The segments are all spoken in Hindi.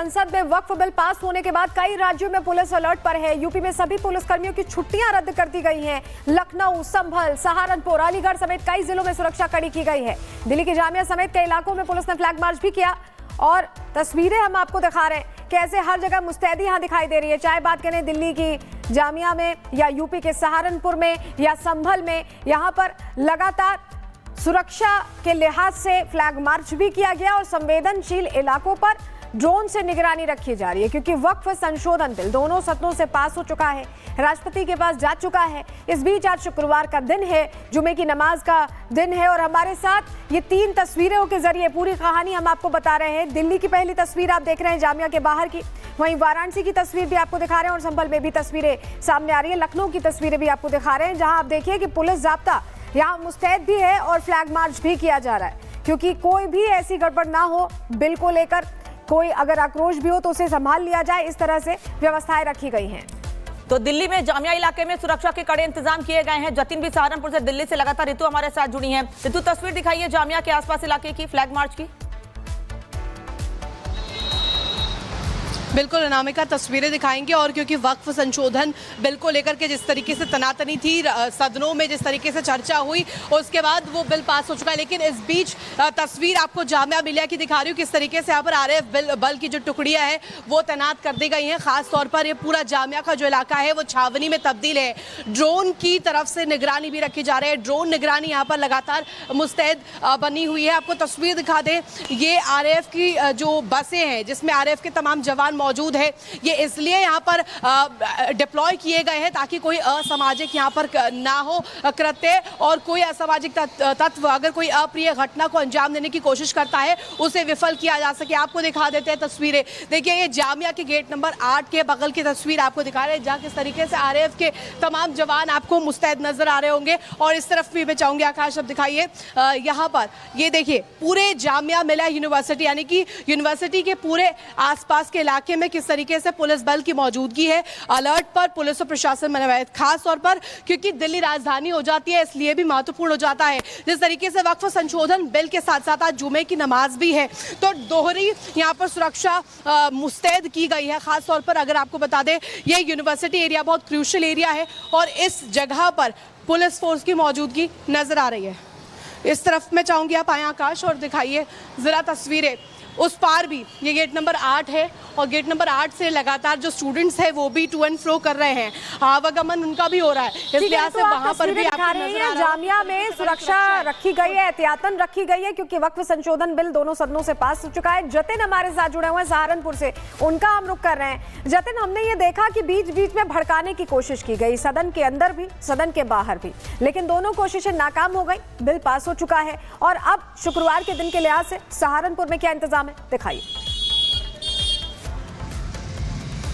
संसद में वक्फ बिल पास होने के बाद कई राज्यों में पुलिस अलर्ट पर है। यूपी में सभी पुलिसकर्मियों की छुट्टियां रद्द कर दी गई हैं। लखनऊ, संभल, सहारनपुर, अलीगढ़ समेत कई जिलों में सुरक्षा कड़ी की गई है। दिल्ली की जामिया समेत कई इलाकों में पुलिस ने फ्लैग मार्च भी किया और तस्वीरें हम आपको दिखा रहे हैं कैसे हर जगह मुस्तैदी यहां दिखाई दे रही है। चाहे बात करें दिल्ली की जामिया में या यूपी के सहारनपुर में या संभल में, यहां पर लगातार सुरक्षा के लिहाज से फ्लैग मार्च भी किया गया और संवेदनशील इलाकों पर ड्रोन से निगरानी रखी जा रही है क्योंकि वक्फ संशोधन बिल दोनों सदनों से पास हो चुका है, राष्ट्रपति के पास जा चुका है। इस बीच आज शुक्रवार का दिन है, जुमे की नमाज का दिन है और हमारे साथ ये 3 तस्वीरों के जरिए पूरी कहानी हम आपको बता रहे हैं। दिल्ली की पहली तस्वीर आप देख रहे हैं जामिया के बाहर की, वहीं वाराणसी की तस्वीर भी आपको दिखा रहे हैं और संभल में भी तस्वीरें सामने आ रही है। लखनऊ की तस्वीरें भी आपको दिखा रहे हैं जहां आप देखिए कि पुलिस जाब्ता यहाँ मुस्तैद भी है और फ्लैग मार्च भी किया जा रहा है क्योंकि कोई भी ऐसी गड़बड़ ना हो, बिल को लेकर कोई अगर आक्रोश भी हो तो उसे संभाल लिया जाए, इस तरह से व्यवस्थाएं रखी गई हैं। तो दिल्ली में जामिया इलाके में सुरक्षा के कड़े इंतजाम किए गए हैं। जतिन भी सहारनपुर से दिल्ली से लगातार ऋतु हमारे साथ जुड़ी हैं। ऋतु, तस्वीर दिखाइए जामिया के आसपास इलाके की फ्लैग मार्च की। बिल्कुल अनामिका, तस्वीरें दिखाएंगे और क्योंकि वक्फ संशोधन बिल को लेकर के जिस तरीके से तनातनी थी, सदनों में जिस तरीके से चर्चा हुई उसके बाद वो बिल पास हो चुका है, लेकिन इस बीच तस्वीर आपको जामिया मिलिया की दिखा रही हूँ किस तरीके से यहाँ पर आरएएफ बल की जो टुकड़ियाँ हैं वो तैनात कर दी गई हैं। खास तौर पर ये पूरा जामिया का जो इलाका है वो छावनी में तब्दील है। ड्रोन की तरफ से निगरानी भी रखी जा रही है। ड्रोन निगरानी यहाँ पर लगातार मुस्तैद बनी हुई है। आपको तस्वीर दिखा दें, ये आरएएफ की जो बसें हैं जिसमें आरएएफ के तमाम जवान मौजूद है, ये इसलिए यहाँ पर डिप्लॉय किए गए हैं ताकि कोई असामाजिक यहाँ पर ना हो कृत्य और कोई असामाजिक तत्व अगर कोई अप्रिय घटना को अंजाम देने की कोशिश करता है उसे विफल किया जा सके। आपको दिखा देते हैं तस्वीरें। देखिए ये जामिया के गेट नंबर 8 के बगल की तस्वीर आपको दिखा रहे हैं जहाँ किस तरीके से आरएएफ के तमाम जवान आपको मुस्तैद नजर आ रहे होंगे। और इस तरफ भी मैं चाहूंगी आकाश अब दिखाइए, यहाँ पर ये देखिए पूरे जामिया मिलिया यूनिवर्सिटी यानी कि यूनिवर्सिटी के पूरे आसपास के इलाके में किस तरीके से पुलिस बल की मौजूदगी है। अलर्ट पर पुलिस और प्रशासन मनवायत, खास तौर पर क्योंकि दिल्ली राजधानी हो जाती है इसलिए भी महत्वपूर्ण हो जाता है। जिस तरीके से वक्फ संशोधन बिल के साथ साथ आज जुमे की नमाज भी है तो दोहरी यहाँ पर सुरक्षा मुस्तैद की गई है। खास तौर पर अगर आपको बता दें ये यूनिवर्सिटी एरिया बहुत क्रूशियल एरिया है और इस जगह पर पुलिस फोर्स की मौजूदगी नजर आ रही है। इस तरफ मैं चाहूंगी आप आए आकाश और दिखाइए जरा तस्वीरें। उस पार भी ये गेट नंबर 8 है और गेट नंबर 8 से लगातार जो स्टूडेंट्स हैं वो भी टू एंड फ्रो कर रहे हैं, आवागमन उनका भी हो रहा है। इसलिए तो वहां पर भी आपको नजर आ रहा है जामिया में सुरक्षा रखी गई है, एहतियातन रखी गई है क्योंकि वक्फ संशोधन बिल दोनों सदनों से पास हो चुका है। जतिन हमारे साथ जुड़े हुए हैं सहारनपुर से, उनका हम रुख कर रहे हैं। जतिन, हमने ये देखा कि बीच बीच में भड़काने की कोशिश की गई, सदन के अंदर भी सदन के बाहर भी, लेकिन दोनों कोशिशें नाकाम हो गई। बिल पास हो चुका है और अब शुक्रवार के दिन के लिहाज से सहारनपुर में क्या इंतजाम है दिखाइए।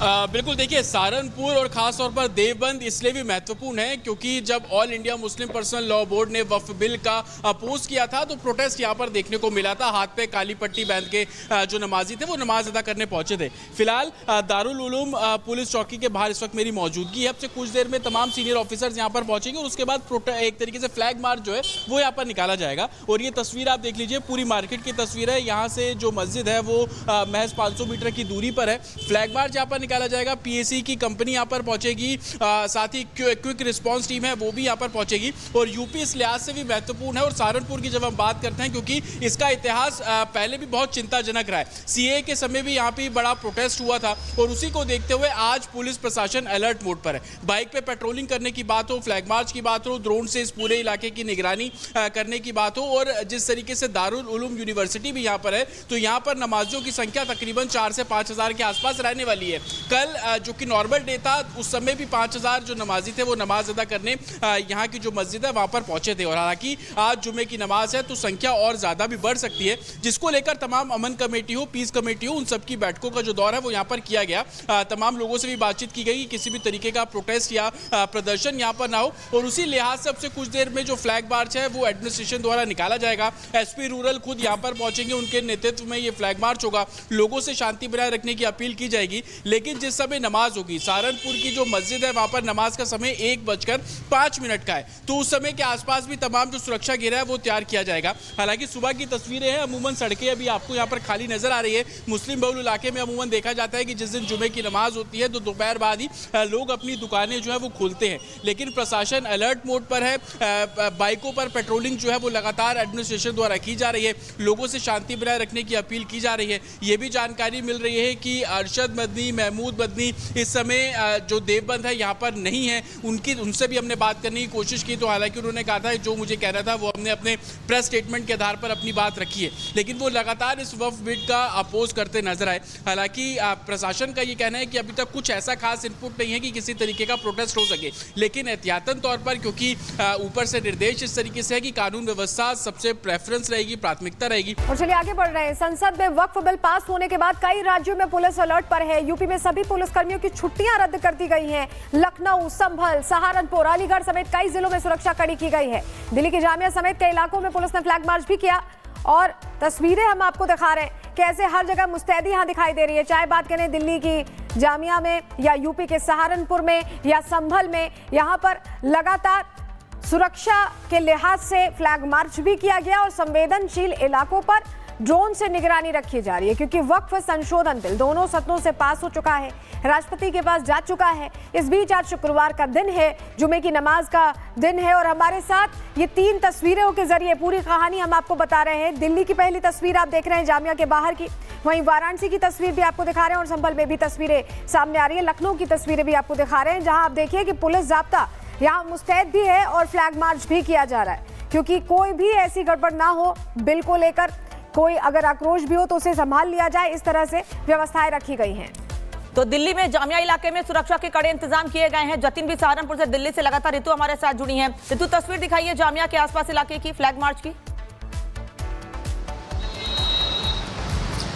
बिल्कुल, देखिए सहारनपुर और खास तौर पर देवबंद इसलिए भी महत्वपूर्ण है क्योंकि जब all India Muslim personal law board ने वक्फ बिल का अपोज किया था तो प्रोटेस्ट यहाँ पर देखने को मिला था। हाथ पे काली पट्टी बांध के जो नमाजी थे वो नमाज अदा करने पहुंचे थे। फिलहाल दारुल उलूम पुलिस चौकी के बाहर इस वक्त मेरी मौजूदगी है। अब से कुछ देर में तमाम सीनियर ऑफिसर्स यहाँ पर पहुंचेंगे और उसके बाद एक तरीके से फ्लैग मार्च जो है वो यहाँ पर निकाला जाएगा। और ये तस्वीर आप देख लीजिए, पूरी मार्केट की तस्वीर है। यहाँ से जो मस्जिद है वो महज 500 मीटर की दूरी पर है। फ्लैग मार्च यहाँ पर निकाला जाएगा। पीएसी की कंपनी यहां पर पहुंचेगी, साथ ही क्विक रिस्पांस टीम है वो भी यहां पर पहुंचेगी। और यूपी इस लिहाज से भी महत्वपूर्ण है। और सहारनपुर की जब हम बात करते हैं क्योंकि इसका इतिहास पहले भी बहुत चिंताजनक रहा है। सीए के समय भी यहां पे बड़ा प्रोटेस्ट हुआ था और उसी को देखते हुए आज पुलिस प्रशासन अलर्ट मोड पर है। बाइक पे पेट्रोलिंग करने की बात हो, फ्लैग मार्च की बात हो, ड्रोन से इस पूरे इलाके की निगरानी करने की बात हो और जिस तरीके से दारुल उलूम यूनिवर्सिटी भी यहाँ पर है तो यहाँ पर नमाजियों की संख्या तकरीबन 4 से 5 हज़ार के आसपास रहने वाली है। कल जो कि नॉर्मल डे था उस समय भी 5000 जो नमाजी थे वो नमाज अदा करने यहाँ की जो मस्जिद है वहां पर पहुंचे थे। और हालांकि आज जुमे की नमाज है तो संख्या और ज्यादा भी बढ़ सकती है, जिसको लेकर तमाम अमन कमेटी हो, पीस कमेटी हो, उन सबकी बैठकों का जो दौर है वो यहाँ पर किया गया। तमाम लोगों से भी बातचीत की गई कि किसी भी तरीके का प्रोटेस्ट या प्रदर्शन यहाँ पर ना हो। और उसी लिहाज से अब से कुछ देर में जो फ्लैग मार्च है वो एडमिनिस्ट्रेशन द्वारा निकाला जाएगा। एसपी रूरल खुद यहाँ पर पहुंचेंगे, उनके नेतृत्व में ये फ्लैग मार्च होगा। लोगों से शांति बनाए रखने की अपील की जाएगी। लेकिन लेकिन जिस समय नमाज होगी, सहारनपुर की जो मस्जिद है वहां पर नमाज का समय 1:05 का है, तो उस समय के आसपास भी तमाम जो सुरक्षा घेरा है वो तैयार किया जाएगा। हालांकि सुबह की तस्वीरें हैं, अमूमन सड़कें अभी आपको यहाँ पर खाली नजर आ रही है। मुस्लिम बहुल इलाके में अमूमन देखा जाता है कि जिस दिन जुमे की नमाज होती है तो दोपहर बाद ही लोग अपनी दुकानें जो है वो खोलते हैं, लेकिन प्रशासन अलर्ट मोड पर है। बाइकों पर पेट्रोलिंग जो है वो लगातार एडमिनिस्ट्रेशन द्वारा की जा रही है, लोगों से शांति बनाए रखने की अपील की जा रही है। ये भी जानकारी मिल रही है कि अरशद मदनी, महमूद मदनी इस समय जो देवबंद है यहाँ पर नहीं है, उनसे भी हमने बात करने की कोशिश की, तो हालांकि उन्होंने कहा था जो मुझे कहना था वो हमने अपने प्रेस स्टेटमेंट के आधार पर अपनी बात रखी है, लेकिन वो लगातार इस वक्फ बिल का अपोज करते नजर आए। हालांकि प्रशासन का ये कहना है कि अभी तक कुछ ऐसा खास इनपुट नहीं है कि किसी तरीके का प्रोटेस्ट हो सके, लेकिन एहतियातन तौर पर क्योंकि ऊपर से निर्देश इस तरीके से है कि कानून व्यवस्था सबसे प्रेफरेंस रहेगी, प्राथमिकता रहेगी। और चलिए आगे बढ़ रहे हैं। संसद में वक्फ बिल पास होने के बाद कई राज्यों में पुलिस अलर्ट पर है। यूपी में सभी पुलिसकर्मियों की छुट्टियां रद्द कर दी गई हैं। लखनऊ, संभल, सहारनपुर, अलीगढ़ समेत कई जिलों में सुरक्षा कड़ी की गई है। दिल्ली की जामिया समेत कई इलाकों में पुलिस ने फ्लैग मार्च भी किया और तस्वीरें हम आपको दिखा रहे हैं कैसे हर जगह मुस्तैदी यहां दिखाई दे रही है। चाहे बात करें दिल्ली की जामिया में या यूपी के सहारनपुर में या संभल में, यहां पर लगातार सुरक्षा के लिहाज से फ्लैग मार्च भी किया गया और संवेदनशील इलाकों पर ड्रोन से निगरानी रखी जा रही है, क्योंकि वक्फ संशोधन बिल दोनों सदनों से पास हो चुका है, राष्ट्रपति के पास जा चुका है। इस बीच आज शुक्रवार का दिन है, जुमे की नमाज का दिन है और हमारे साथ ये 3 तस्वीरों के जरिए पूरी कहानी हम आपको बता रहे हैं। दिल्ली की पहली तस्वीर आप देख रहे हैं जामिया के बाहर की, वहीं वाराणसी की तस्वीर भी आपको दिखा रहे हैं और संभल में भी तस्वीरें सामने आ रही है। लखनऊ की तस्वीरें भी आपको दिखा रहे हैं, जहां आप देखिए कि पुलिस जाब्ता यहाँ मुस्तैद भी है और फ्लैग मार्च भी किया जा रहा है, क्योंकि कोई भी ऐसी गड़बड़ ना हो, बिल को लेकर कोई अगर आक्रोश भी हो तो उसे संभाल लिया जाए, इस तरह से व्यवस्थाएं रखी गई हैं। तो दिल्ली में जामिया इलाके में सुरक्षा के कड़े इंतजाम किए गए हैं। जतिन भी सहारनपुर से दिल्ली से लगातार रितु हमारे साथ जुड़ी हैं। रितु, तस्वीर दिखाइए जामिया के आसपास इलाके की फ्लैग मार्च की।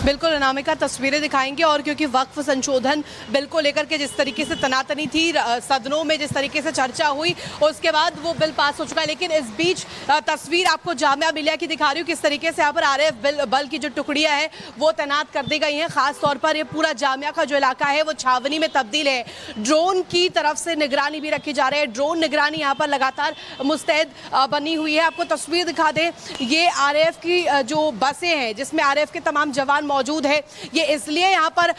बिल्कुल अनामिका, तस्वीरें दिखाएंगे और क्योंकि वक्फ संशोधन बिल को लेकर के जिस तरीके से तनातनी थी, सदनों में जिस तरीके से चर्चा हुई, उसके बाद वो बिल पास हो चुका है, लेकिन इस बीच तस्वीर आपको जामिया मिलिया की दिखा रही हूँ, किस तरीके से यहाँ पर आरएएफ बल की जो टुकड़ियाँ हैं वो तैनात कर दी गई हैं। खास तौर पर ये पूरा जामिया का जो इलाका है वो छावनी में तब्दील है। ड्रोन की तरफ से निगरानी भी रखी जा रही है, ड्रोन निगरानी यहाँ पर लगातार मुस्तैद बनी हुई है। आपको तस्वीर दिखा दें, ये आरएएफ की जो बसें हैं जिसमें आरएएफ के तमाम जवान मौजूद है, ये इसलिए यहाँ पर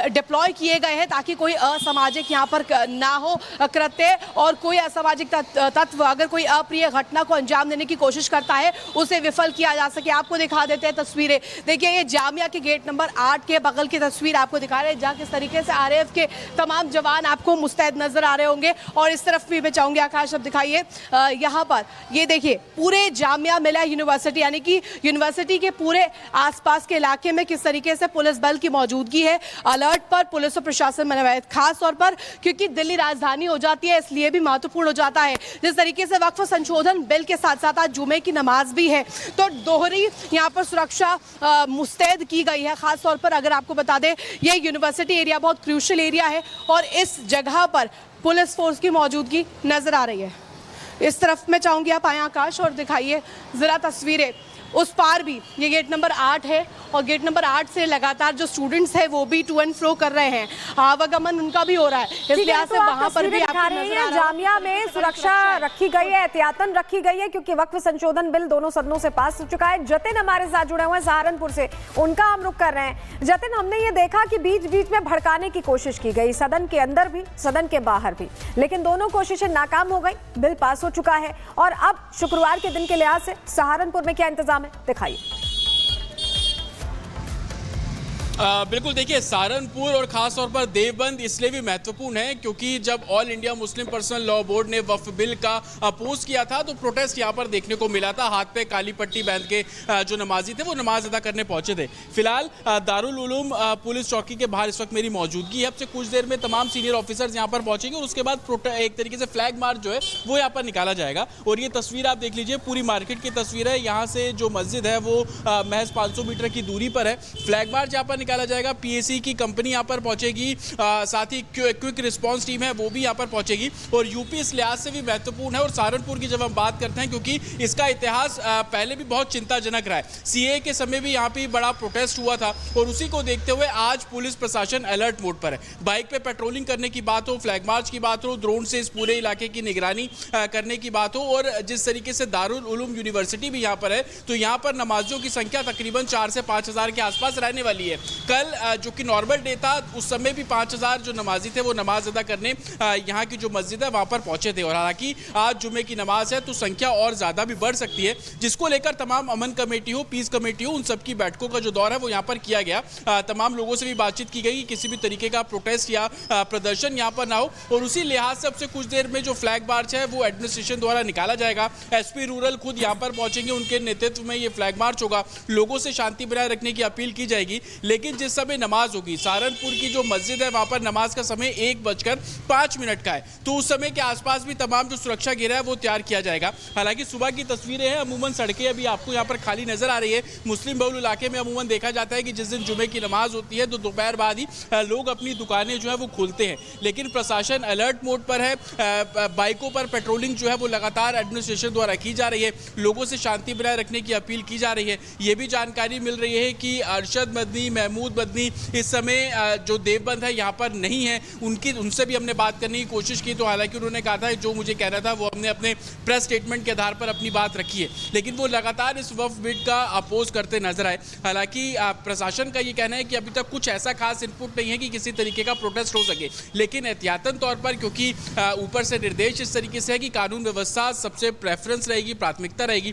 डिप्लॉय किए गए हैं ताकि कोई असामाजिक यहाँ पर ना हो कृत्य, और कोई असामाजिक तत्व अगर कोई अप्रिय घटना को अंजाम देने की कोशिश करता है उसे विफल किया जा सके। आपको दिखा देते हैं तस्वीरें, देखिए ये जामिया के गेट नंबर 8 के बगल की तस्वीर आपको दिखा रहे हैं, जहाँ किस तरीके से आरएएफ के तमाम जवान आपको मुस्तैद नजर आ रहे होंगे। और इस तरफ भी मैं चाहूंगी आकाश अब दिखाइए, यहाँ पर ये देखिए पूरे जामिया मिलिया यूनिवर्सिटी यानी कि यूनिवर्सिटी के पूरे आसपास के इलाके में किस तरीके से पुलिस बल की मौजूदगी है। अलर्ट पर पुलिस और प्रशासन बने हुए हैं, खास तौर पर क्योंकि दिल्ली राजधानी हो जाती है, इसलिए भी महत्वपूर्ण हो जाता है। जिस तरीके से वक्फ संशोधन बिल के साथ साथ आज जुमे की नमाज भी है, तो दोहरी यहाँ पर सुरक्षा मुस्तैद की गई है। खास तौर पर अगर आपको बता दें, ये यूनिवर्सिटी एरिया बहुत क्रूशियल एरिया है और इस जगह पर पुलिस फोर्स की मौजूदगी नजर आ रही है। इस तरफ मैं चाहूंगी आप आए आकाश और दिखाइए जरा तस्वीरें। उस पार भी ये गेट नंबर 8 है और गेट नंबर 8 से लगातार जो स्टूडेंट्स हैं वो भी टू एंड फ्रो कर रहे हैं, आवागमन उनका भी हो रहा है, इस लिहाज से वहां पर भी आपको नजर आ रहा है। जामिया में सुरक्षा रखी गई है, एहतियातन रखी गई है, क्योंकि वक्फ संशोधन बिल दोनों सदनों से पास हो चुका है। जतिन हमारे साथ जुड़े हुए हैं सहारनपुर से, उनका हम रुख कर रहे हैं। जतिन, हमने ये देखा कि बीच बीच में भड़काने की कोशिश की गई, सदन के अंदर भी सदन के बाहर भी, लेकिन दोनों कोशिशें नाकाम हो गई। बिल पास हो चुका है और अब शुक्रवार के दिन के लिहाज से सहारनपुर में क्या इंतजाम है, दिखाइए। बिल्कुल, देखिए सहारनपुर और खास तौर पर देवबंद इसलिए भी महत्वपूर्ण है क्योंकि जब all India Muslim personal law board ने वक्फ बिल का अपोज किया था तो प्रोटेस्ट यहाँ पर देखने को मिला था। हाथ पे काली पट्टी बांध के जो नमाजी थे वो नमाज अदा करने पहुंचे थे। फिलहाल दारुल उलूम पुलिस चौकी के बाहर इस वक्त मेरी मौजूदगी है। अब से कुछ देर में तमाम सीनियर ऑफिसर्स यहाँ पर पहुंचेंगे और उसके बाद एक तरीके से फ्लैग मार्च जो है वो यहाँ पर निकाला जाएगा। और ये तस्वीर आप देख लीजिए, पूरी मार्केट की तस्वीर है। यहाँ से जो मस्जिद है वो महज 500 मीटर की दूरी पर है। फ्लैग मार्च यहाँ पर निकाला जाएगा, पीएसी की कंपनी यहाँ पर पहुंचेगी, साथ ही क्विक रिस्पांस टीम है वो भी यहाँ पर पहुंचेगी। और यूपी इस लिहाज से भी महत्वपूर्ण है। और सहारनपुर की जब हम बात करते हैं, क्योंकि इसका इतिहास पहले भी बहुत चिंताजनक रहा है, सीए के समय भी यहाँ पे बड़ा प्रोटेस्ट हुआ था और उसी को देखते हुए आज पुलिस प्रशासन अलर्ट मोड पर है। बाइक पे पेट्रोलिंग करने की बात हो, फ्लैग मार्च की बात हो, ड्रोन से इस पूरे इलाके की निगरानी करने की बात हो, और जिस तरीके से दारुल उलूम यूनिवर्सिटी भी यहाँ पर है, तो यहाँ पर नमाजियों की संख्या तकरीबन 4 से 5 हज़ार के आसपास रहने वाली है। कल जो कि नॉर्मल डे था, उस समय भी 5 हज़ार जो नमाजी थे वो नमाज अदा करने यहाँ की जो मस्जिद है वहाँ पर पहुंचे थे। और हालांकि आज जुमे की नमाज है तो संख्या और ज़्यादा भी बढ़ सकती है, जिसको लेकर तमाम अमन कमेटी हो, पीस कमेटी हो, उन सबकी बैठकों का जो दौर है वो यहाँ पर किया गया। तमाम लोगों से भी बातचीत की गई कि किसी भी तरीके का प्रोटेस्ट या प्रदर्शन यहाँ पर ना हो। और उसी लिहाज से अब से कुछ देर में जो फ्लैग मार्च है वो एडमिनिस्ट्रेशन द्वारा निकाला जाएगा। एसपी रूरल खुद यहाँ पर पहुंचेंगे, उनके नेतृत्व में ये फ्लैग मार्च होगा। लोगों से शांति बनाए रखने की अपील की जाएगी। लेकिन जिस समय नमाज होगी, सहारनपुर की जो मस्जिद है वहाँ पर नमाज का समय 1:05 का है, तो उस समय के आसपास भी तमाम जो सुरक्षा घेरा है वो तैयार किया जाएगा। हालांकि सुबह की तस्वीरें हैं, अमूमन सड़कें अभी आपको यहाँ पर खाली नजर आ रही है। मुस्लिम बहुल इलाके में अमूमन देखा जाता है कि जिस दिन जुमे की नमाज होती है तो दोपहर बाद ही लोग अपनी दुकानें जो है वो खोलते हैं। लेकिन प्रशासन अलर्ट मोड पर है। बाइकों पर पेट्रोलिंग जो है वो लगातार एडमिनिस्ट्रेशन द्वारा की जा रही है। लोगों से शांति बनाए रखने की अपील की जा रही है। ये भी जानकारी मिल रही है कि अरशद मदनी, महमूद मदनी इस समय जो देवबंद है यहाँ पर नहीं है, उनसे भी हमने बात करने की कोशिश की, तो हालांकि उन्होंने कहा था जो मुझे कहना था वो हमने अपने प्रेस स्टेटमेंट के आधार पर अपनी बात रखी है। लेकिन वो लगातार इस वक्फ बिल का अपोज करते नजर आए। हालांकि प्रशासन का ये कहना है कि अभी तक कुछ ऐसा खास इनपुट नहीं है कि किसी तरीके का प्रोटेस्ट हो सके, लेकिन एहतियातन तौर पर, क्योंकि ऊपर से निर्देश इस तरीके से है कि कानून व्यवस्था सबसे प्रेफरेंस रहेगी, प्राथमिकता रहेगी,